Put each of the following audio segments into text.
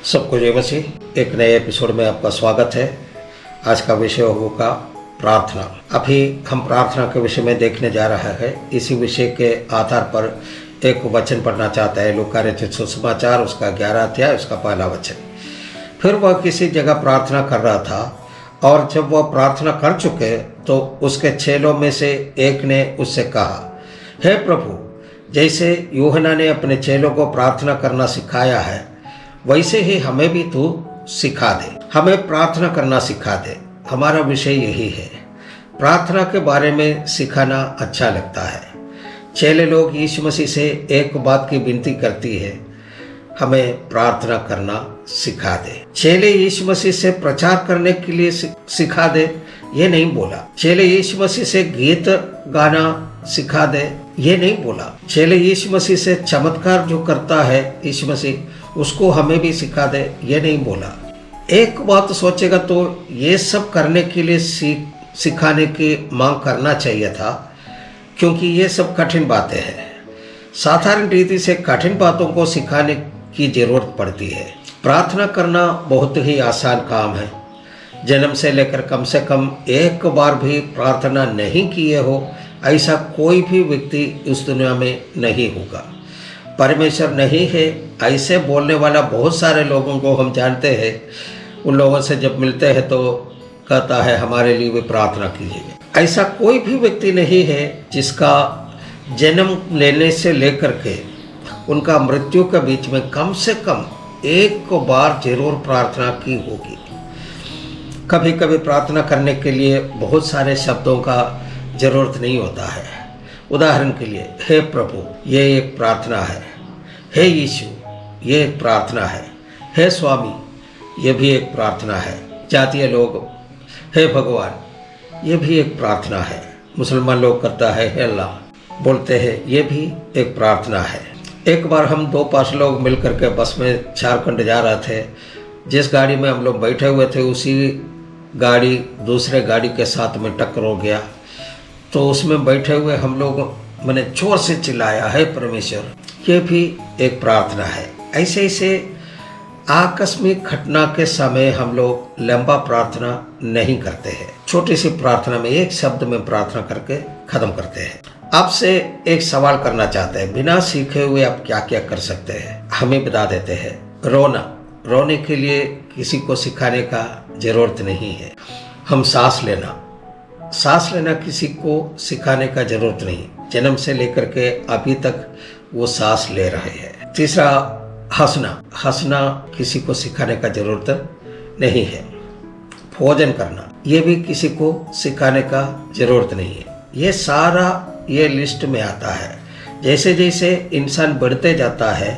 सबको जय मसीह। एक नए एपिसोड में आपका स्वागत है। आज का विषय होगा प्रार्थना। अभी हम प्रार्थना के विषय में देखने जा रहे हैं। इसी विषय के आधार पर एक वचन पढ़ना चाहता है। लूका रचित सुसमाचार उसका 11 अध्याय उसका पहला वचन। फिर वह किसी जगह प्रार्थना कर रहा था और जब वह प्रार्थना कर चुके तो उसके चेलों में से एक ने उससे कहा, हे प्रभु, जैसे यूहन्ना ने अपने चेलों को प्रार्थना करना सिखाया है वैसे ही हमें भी तू सिखा दे, हमें प्रार्थना करना सिखा दे। हमारा विषय यही है। प्रार्थना के बारे में सिखाना अच्छा लगता है। चेले लोग यीशु मसीह से एक बात की विनती करती है, हमें प्रार्थना करना सिखा दे। चेले यीशु मसीह से प्रचार करने के लिए सिखा दे, ये नहीं बोला। चेले यीशु मसीह से गीत गाना सिखा दे, ये नहीं बोला। चेले यीशु मसीह से चमत्कार जो करता है यीशु मसीह उसको हमें भी सिखा दे, ये नहीं बोला। एक बात सोचेगा तो ये सब करने के लिए सिखाने की मांग करना चाहिए था, क्योंकि ये सब कठिन बातें हैं। साधारण रीति से कठिन बातों को सिखाने की जरूरत पड़ती है। प्रार्थना करना बहुत ही आसान काम है। जन्म से लेकर कम से कम एक बार भी प्रार्थना नहीं किए हो ऐसा कोई भी व्यक्ति इस दुनिया में नहीं होगा। परमेश्वर नहीं है ऐसे बोलने वाला बहुत सारे लोगों को हम जानते हैं। उन लोगों से जब मिलते हैं तो कहता है हमारे लिए भी प्रार्थना कीजिए। ऐसा कोई भी व्यक्ति नहीं है जिसका जन्म लेने से लेकर के उनका मृत्यु के बीच में कम से कम एक बार जरूर प्रार्थना की होगी। कभी कभी प्रार्थना करने के लिए बहुत सारे शब्दों का जरूरत नहीं होता है। उदाहरण के लिए, हे प्रभु, ये एक प्रार्थना है। हे यीशु, ये एक प्रार्थना है। हे स्वामी, ये भी एक प्रार्थना है। जातीय लोग, हे भगवान, ये भी एक प्रार्थना है। मुसलमान लोग करता है हे अल्लाह बोलते हैं, ये भी एक प्रार्थना है। एक बार हम 2-5 लोग मिल करके बस में झारखंड जा रहे थे। जिस गाड़ी में हम लोग बैठे हुए थे उसी गाड़ी दूसरे गाड़ी के साथ में टक्कर हो गया। तो उसमें बैठे हुए हम लोग मैंने जोर से चिल्लाया, है परमेश्वर, ये भी एक प्रार्थना है। ऐसे ऐसे आकस्मिक घटना के समय हम लोग लंबा प्रार्थना नहीं करते हैं। छोटी सी प्रार्थना में एक शब्द में प्रार्थना करके खत्म करते हैं। आपसे एक सवाल करना चाहते हैं, बिना सीखे हुए आप क्या क्या कर सकते हैं? हमें बता देते हैं। रोने के लिए किसी को सिखाने का जरूरत नहीं है। हम सांस लेना किसी को सिखाने का जरूरत नहीं। जन्म से लेकर के अभी तक वो सांस ले रहे हैं। तीसरा, हंसना किसी को सिखाने का जरूरत नहीं है। भोजन करना, ये भी किसी को सिखाने का जरूरत नहीं है। ये सारा ये लिस्ट में आता है। जैसे जैसे इंसान बढ़ते जाता है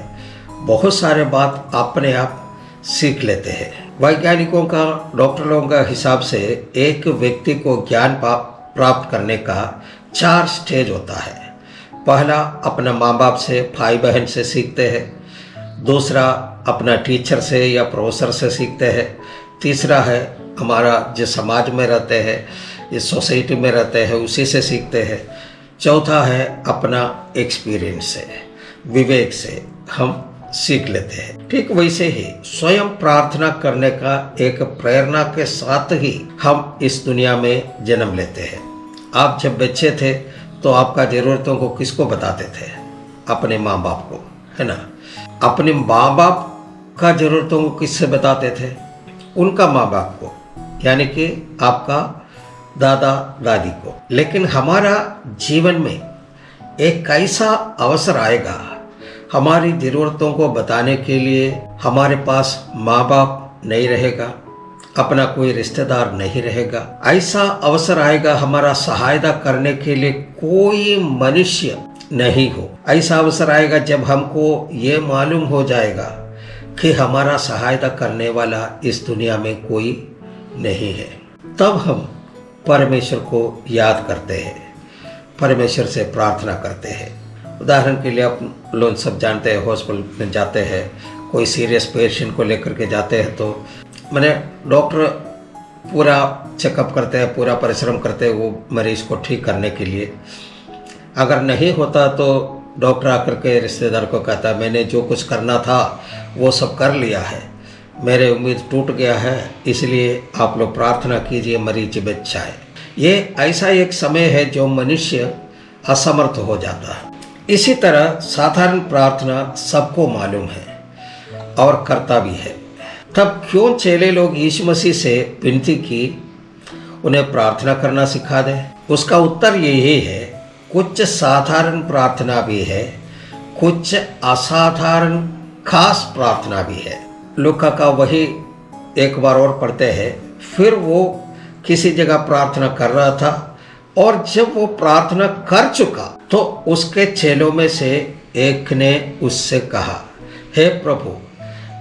बहुत सारे बात अपने आप सीख लेते हैं। वैज्ञानिकों का, डॉक्टर लोगों का हिसाब से एक व्यक्ति को ज्ञान प्राप्त करने का 4 स्टेज होता है। पहला अपना माँ बाप से, भाई बहन से सीखते हैं। दूसरा अपना टीचर से या प्रोफेसर से सीखते हैं। तीसरा है हमारा जिस समाज में रहते हैं, इस सोसाइटी में रहते हैं, उसी से सीखते हैं। चौथा है अपना एक्सपीरियंस से, विवेक से हम सीख लेते हैं। ठीक वैसे ही स्वयं प्रार्थना करने का एक प्रेरणा के साथ ही हम इस दुनिया में जन्म लेते हैं। आप जब बच्चे थे तो आपका ज़रूरतों को किसको बताते थे? अपने माँ बाप को, है ना। अपने माँ बाप का ज़रूरतों को किससे बताते थे? उनका माँ बाप को, यानी कि आपका दादा दादी को। लेकिन हमारा जीवन में एक ऐसा अवसर आएगा, हमारी ज़रूरतों को बताने के लिए हमारे पास माँ बाप नहीं रहेगा, अपना कोई रिश्तेदार नहीं रहेगा। ऐसा अवसर आएगा हमारा सहायता करने के लिए कोई मनुष्य नहीं हो। ऐसा अवसर आएगा जब हमको ये मालूम हो जाएगा कि हमारा सहायता करने वाला इस दुनिया में कोई नहीं है। तब हम परमेश्वर को याद करते हैं, परमेश्वर से प्रार्थना करते हैं। उदाहरण के लिए आप लोग सब जानते हैं, हॉस्पिटल में जाते हैं, कोई सीरियस पेशेंट को लेकर के जाते हैं तो मैंने डॉक्टर पूरा चेकअप करते हैं, पूरा परिश्रम करते हैं वो मरीज़ को ठीक करने के लिए। अगर नहीं होता तो डॉक्टर आकर के रिश्तेदार को कहता है मैंने जो कुछ करना था वो सब कर लिया है, मेरे उम्मीद टूट गया है, इसलिए आप लोग प्रार्थना कीजिए मरीज बच जाए। ये ऐसा एक समय है जो मनुष्य असमर्थ हो जाता है। इसी तरह साधारण प्रार्थना सबको मालूम है और करता भी है। तब क्यों चेले लोग यीशु मसीह से विनती की उन्हें प्रार्थना करना सिखा दे? उसका उत्तर यही है, कुछ साधारण प्रार्थना भी है, कुछ असाधारण खास प्रार्थना भी है। लूका का वही एक बार और पढ़ते हैं। फिर वो किसी जगह प्रार्थना कर रहा था और जब वो प्रार्थना कर चुका तो उसके चेलों में से एक ने उससे कहा, हे प्रभु,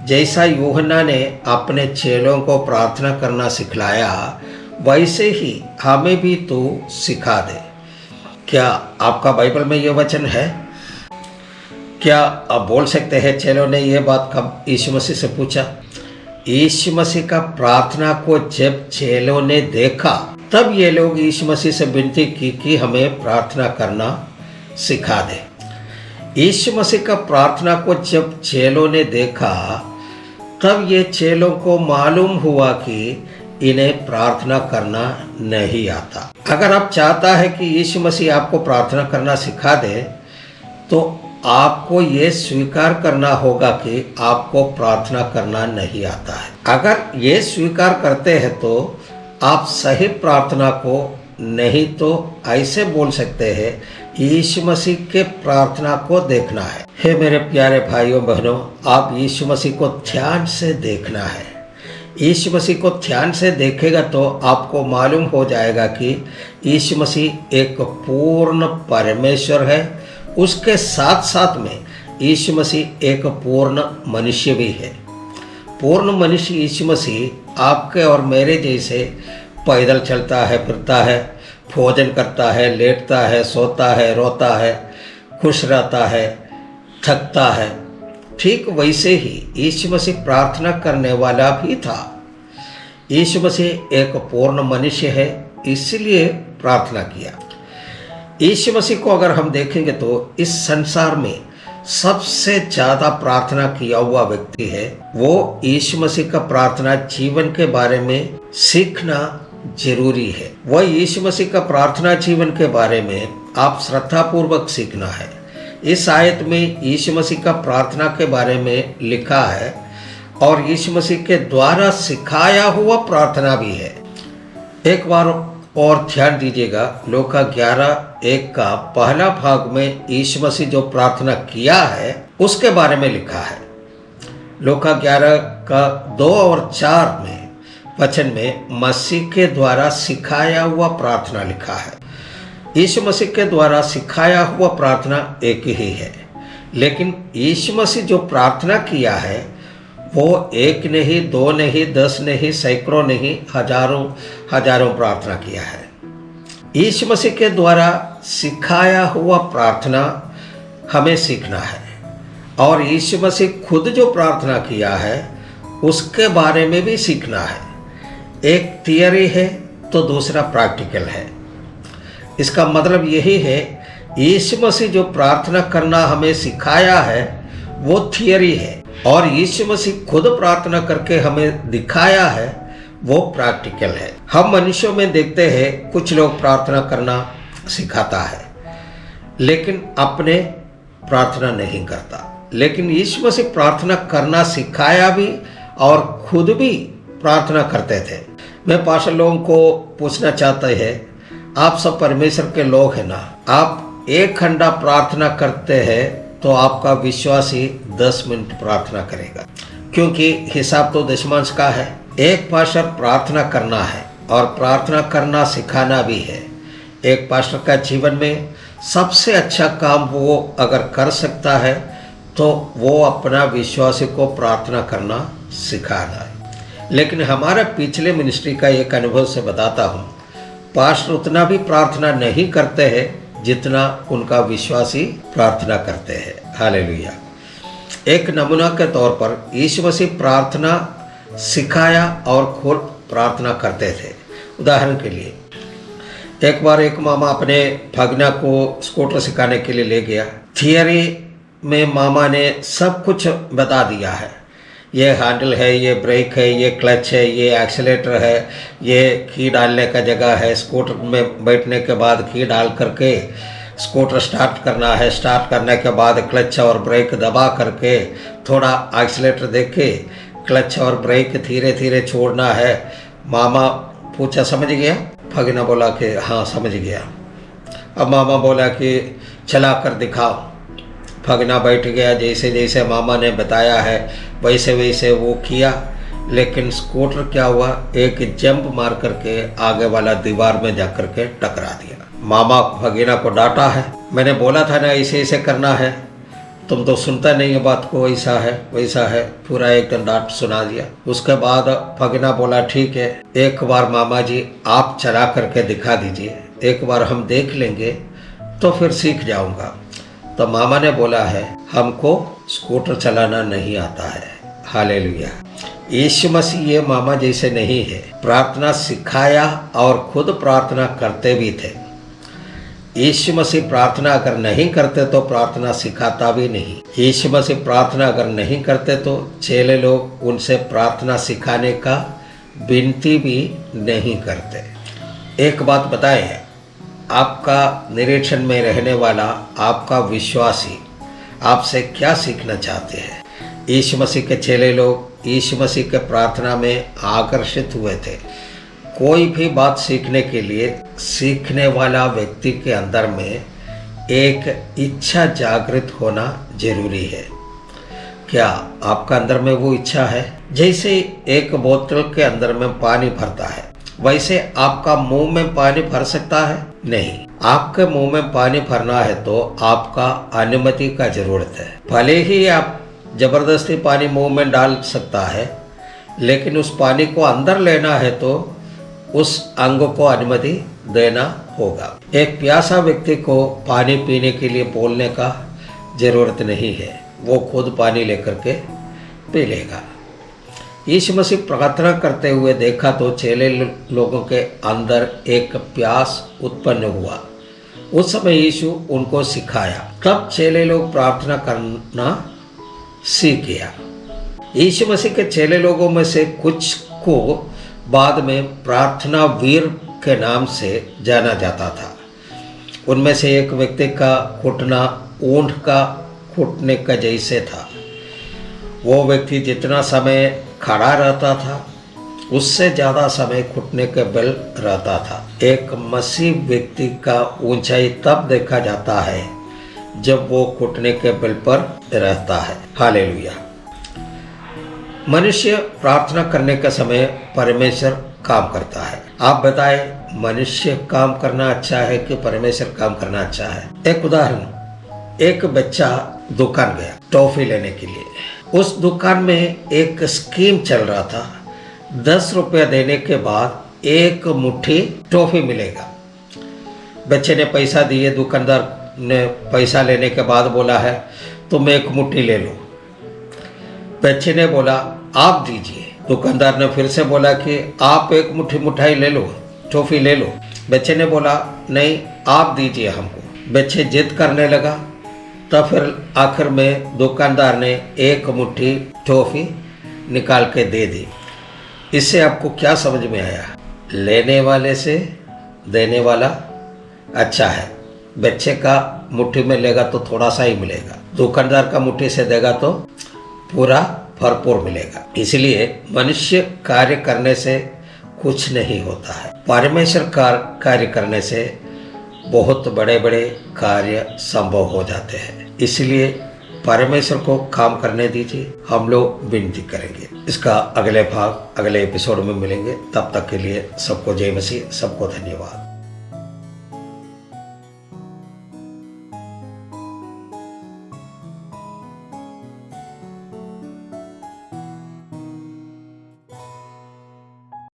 जैसा यूहन्ना ने अपने चेलों को प्रार्थना करना सिखलाया वैसे ही हमें भी तू सिखा दे। क्या आपका बाइबल में ये वचन है? क्या आप बोल सकते हैं चेलों ने ये बात कब यीशु मसीह से पूछा? यीशु मसीह का प्रार्थना को जब चेलों ने देखा तब ये लोग यीशु मसीह से विनती की कि हमें प्रार्थना करना सिखा दे। यीशु मसीह का प्रार्थना को जब चेलों ने देखा तब ये चेलों को मालूम हुआ कि इन्हें प्रार्थना करना नहीं आता। अगर आप चाहता है कि यीशु मसीह आपको प्रार्थना करना सिखा दे तो आपको ये स्वीकार करना होगा कि आपको प्रार्थना करना नहीं आता है। अगर ये स्वीकार करते हैं तो आप सही प्रार्थना को, नहीं तो ऐसे बोल सकते हैं यीशु मसीह के प्रार्थना को देखना है। हे मेरे प्यारे भाइयों बहनों, आप यीशु मसीह को ध्यान से देखना है। यीशु मसीह को ध्यान से देखेगा तो आपको मालूम हो जाएगा कि यीशु मसीह एक पूर्ण परमेश्वर है, उसके साथ साथ में यीशु मसीह एक पूर्ण मनुष्य भी है। पूर्ण मनुष्य यीशु मसीह आपके और मेरे जैसे पैदल चलता है, फिरता है, भोजन करता है, लेटता है, सोता है, रोता है, खुश रहता है, थकता है। ठीक वैसे ही यीशु मसीह प्रार्थना करने वाला भी था। यीशु मसीह एक पूर्ण मनुष्य है, इसलिए प्रार्थना किया। यीशु मसीह को अगर हम देखेंगे तो इस संसार में सबसे ज़्यादा प्रार्थना किया हुआ व्यक्ति है वो यीशु मसीह का प्रार्थना जीवन के बारे में सीखना जरूरी है। वह यीशु मसीह का प्रार्थना जीवन के बारे में आप श्रद्धापूर्वक सीखना है। इस आयत में यीशु मसीह का प्रार्थना के बारे में लिखा है और यीशु मसीह के द्वारा सिखाया हुआ प्रार्थना भी है। एक बार और ध्यान दीजिएगा, लूका 11:1 का पहला भाग में यीशु मसीह जो प्रार्थना किया है उसके बारे में लिखा है। लूका 11 का 2 और 4 में वचन में मसीह के द्वारा सिखाया हुआ प्रार्थना लिखा है। यीशु मसीह के द्वारा सिखाया हुआ प्रार्थना एक ही है, लेकिन यीशु मसीह जो प्रार्थना किया है वो एक नहीं, 2 नहीं, 10 नहीं, सैकड़ों नहीं, हजारों प्रार्थना किया है। यीशु मसीह के द्वारा सिखाया हुआ प्रार्थना हमें सीखना है और यीशु मसीह खुद जो प्रार्थना किया है उसके बारे में भी सीखना है। एक थियरी है तो दूसरा प्रैक्टिकल है। इसका मतलब यही है, यीशु मसीह जो प्रार्थना करना हमें सिखाया है वो थियरी है और यीशु मसीह खुद प्रार्थना करके हमें दिखाया है वो प्रैक्टिकल है। हम मनुष्यों में देखते हैं कुछ लोग प्रार्थना करना सिखाता है लेकिन अपने प्रार्थना नहीं करता, लेकिन यीशु मसीह प्रार्थना करना सिखाया भी और खुद भी प्रार्थना करते थे। मैं पास्टर लोगों को पूछना चाहता है, आप सब परमेश्वर के लोग हैं ना, आप 1 घंटा प्रार्थना करते हैं तो आपका विश्वासी 10 मिनट प्रार्थना करेगा, क्योंकि हिसाब तो दशमांश का है। एक पास्टर प्रार्थना करना है और प्रार्थना करना सिखाना भी है। एक पास्टर का जीवन में सबसे अच्छा काम वो अगर कर सकता है तो वो अपना विश्वासी को प्रार्थना करना सिखाना है। लेकिन हमारा पिछले मिनिस्ट्री का एक अनुभव से बताता हूँ। पास्टर उतना भी प्रार्थना नहीं करते हैं जितना उनका विश्वासी प्रार्थना करते हैं। हालेलुया। एक नमूना के तौर पर यीशु मसीह प्रार्थना सिखाया और खुद प्रार्थना करते थे। उदाहरण के लिए एक बार एक मामा अपने भगना को स्कूटर सिखाने के लिए ले गया। थियरी में मामा ने सब कुछ बता दिया है, ये हैंडल है, ये ब्रेक है, ये क्लच है, ये एक्सीलेटर है, ये की डालने का जगह है, स्कूटर में बैठने के बाद की डाल करके स्कूटर स्टार्ट करना है, स्टार्ट करने के बाद क्लच और ब्रेक दबा करके थोड़ा एक्सीलेटर दे के क्लच और ब्रेक धीरे धीरे छोड़ना है। मामा पूछा समझ गया? भगना बोला कि हाँ समझ गया। अब मामा बोला कि चला कर दिखाओ। भगना बैठ गया, जैसे जैसे मामा ने बताया है वैसे वैसे वो किया, लेकिन स्कूटर क्या हुआ, एक जंप मार करके आगे वाला दीवार में जा कर के टकरा दिया। मामा भगीना को डांटा है, मैंने बोला था ना ऐसे ऐसे करना है, तुम तो सुनता नहीं है बात को, ऐसा है वैसा है, पूरा एकदम डांट सुना दिया। उसके बाद भगीना बोला ठीक है, एक बार मामा जी आप चला करके दिखा दीजिए, एक बार हम देख लेंगे तो फिर सीख जाऊंगा। तो मामा ने बोला है हमको स्कूटर चलाना नहीं आता है। हालेलुया। यीशु मसीह ये मामा जैसे नहीं है, प्रार्थना सिखाया और खुद प्रार्थना करते भी थे। यीशु मसीह प्रार्थना अगर नहीं करते तो प्रार्थना सिखाता भी नहीं। यीशु मसीह प्रार्थना अगर नहीं करते तो चेले लोग उनसे प्रार्थना सिखाने का विनती भी नहीं करते। एक बात बताएं, आपका निरीक्षण में रहने वाला आपका विश्वासी आपसे क्या सीखना चाहते हैं? यीशु मसीह के चेले लोग यीशु मसीह के प्रार्थना में आकर्षित हुए थे। कोई भी बात सीखने के लिए सीखने वाला व्यक्ति के अंदर में एक इच्छा जागृत होना जरूरी है। क्या आपका अंदर में वो इच्छा है? जैसे एक बोतल के अंदर में पानी भरता है, वैसे आपका मुंह में पानी भर सकता है? नहीं। आपके मुंह में पानी भरना है तो आपका अनुमति का जरूरत है। भले ही आप जबरदस्ती पानी मुंह में डाल सकता है, लेकिन उस पानी को अंदर लेना है तो उस अंग को अनुमति देना होगा। एक प्यासा व्यक्ति को पानी पीने के लिए बोलने का जरूरत नहीं है, वो खुद पानी लेकर के पी लेगा। यीशु मसीह प्रार्थना करते हुए देखा तो चेले लोगों के अंदर एक प्यास उत्पन्न हुआ। उस समय यीशु उनको सिखाया, तब चेले लोग प्रार्थना करना सीख गया। यीशु मसीह के चेले लोगों में से कुछ को बाद में प्रार्थना वीर के नाम से जाना जाता था। उनमें से एक व्यक्ति का घुटना ऊंट का घुटने का जैसे था। वो व्यक्ति जितना समय खड़ा रहता था उससे ज़्यादा समय घुटने के बल रहता था। एक मसीह व्यक्ति का ऊंचाई तब देखा जाता है जब वो घुटने के बल पर रहता है। हालेलुया। मनुष्य प्रार्थना करने का समय परमेश्वर काम करता है। आप बताएं, मनुष्य काम करना अच्छा है कि परमेश्वर काम करना अच्छा है? एक उदाहरण, एक बच्चा दुकान गया टॉफी लेने के लिए। उस दुकान में एक स्कीम चल रहा था, 10 रुपया देने के बाद एक मुट्ठी टॉफी मिलेगा। बच्चे ने पैसा दिए, दुकानदार ने पैसा लेने के बाद बोला है तुम एक मुट्ठी ले लो। बच्चे ने बोला आप दीजिए। दुकानदार ने फिर से बोला कि आप एक मुट्ठी मिठाई ले लो, टॉफी ले लो। बच्चे ने बोला नहीं आप दीजिए हमको। बच्चे जिद करने लगा, तब फिर आखिर में दुकानदार ने एक मुट्ठी टॉफी निकाल के दे दी। इससे आपको क्या समझ में आया? लेने वाले से देने वाला अच्छा है। बच्चे का मुट्ठी में लेगा तो थोड़ा सा ही मिलेगा, दुकानदार का मुट्ठी से देगा तो पूरा भरपूर मिलेगा। इसलिए मनुष्य कार्य करने से कुछ नहीं होता है, परमेश्वर कार्य करने से बहुत बड़े बड़े कार्य संभव हो जाते हैं। इसलिए परमेश्वर को काम करने दीजिए, हम लोग विनती करेंगे। इसका अगले भाग अगले एपिसोड में मिलेंगे। तब तक के लिए सबको जय मसीह, सबको धन्यवाद।